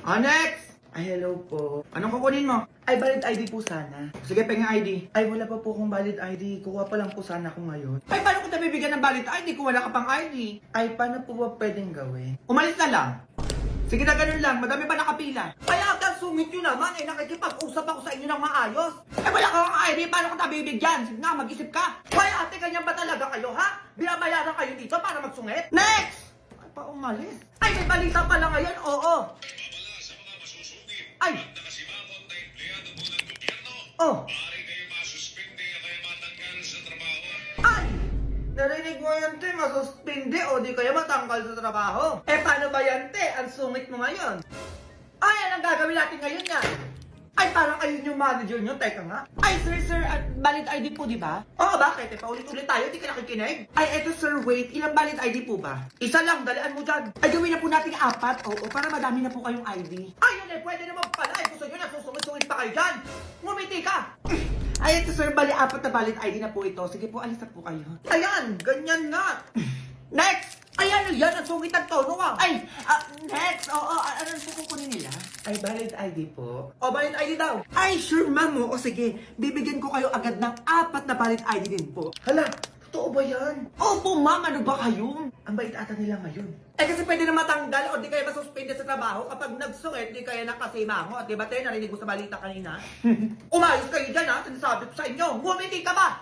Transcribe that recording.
Next! Ay, hello po. Anong kukunin mo? Ay, valid ID po sana. Sige, pengen ID. Ay, wala pa po akong valid ID. Kuha pa lang po sana ako ngayon. Ay, paano ko nabibigyan ng valid ID kung wala ka pang ID? Ay, paano po ba pwedeng gawin? Umalis na lang. Sige na, ganun lang. Madami pa nakapila. Kaya agad sungit nyo naman. Ay, nakikipag-usap ako sa inyo ng maayos. Ay, wala kang ID. Paano ko nabibigyan? Sige na, mag-isip ka. Kaya ate, ganyan ba talaga kayo, ha? Binabayaran kayo dito para magsungit? Next! Ay, pa umalis. Ay, may balita pala ngayon. Oo. Ay! Oh! Ay! Narinig mo yan, te, masuspindi o di kaya matanggal sa trabaho. Eh, paano ba yan, te? Ang sungit mo ngayon. Ay, anong gagawin natin ngayon yan? Ay, parang ayun yung manager nyo. Teka nga. Ay, sir, valid ID po, di ba? Oo, bakit? Eh, paulit-ulit tayo, di ka nakikinig? Ay, eto, sir, wait. Ilang valid ID po ba? Isa lang, dalian mo dyan. Ay, gawin na po natin 4. Oo, para madami na po kayong ID. Ayun eh, pwede naman pala. Ay, gusto nyo na, susungit-sungit pa kayo dyan. Ngumiti ka. Ay, ito, sir, 4 na valid ID na po ito. Sige po, alis na po kayo. Ayan, ganyan nga. Next! Ay, ano yan? Ang sungit ang tono ah. Ay, next! Oo, ano po kukunin nila? Ay, valid ID po. O, valid ID daw. Ay, sure, ma'am. O, sige. Bibigyan ko kayo agad ng 4 na valid ID din po. Hala, totoo ba yan? Opo, ma'am. Ano ba kayo? Ang bait ata nila ngayon. Eh, kasi pwede na matanggal o di kaya masuspende sa trabaho kapag nagsungit, di kaya nakasimango. At diba, tayo narinig mo sa balita kanina? Umayos kayo dyan, ha? Sinasabi ko sa inyo. Ngumiti ka ba?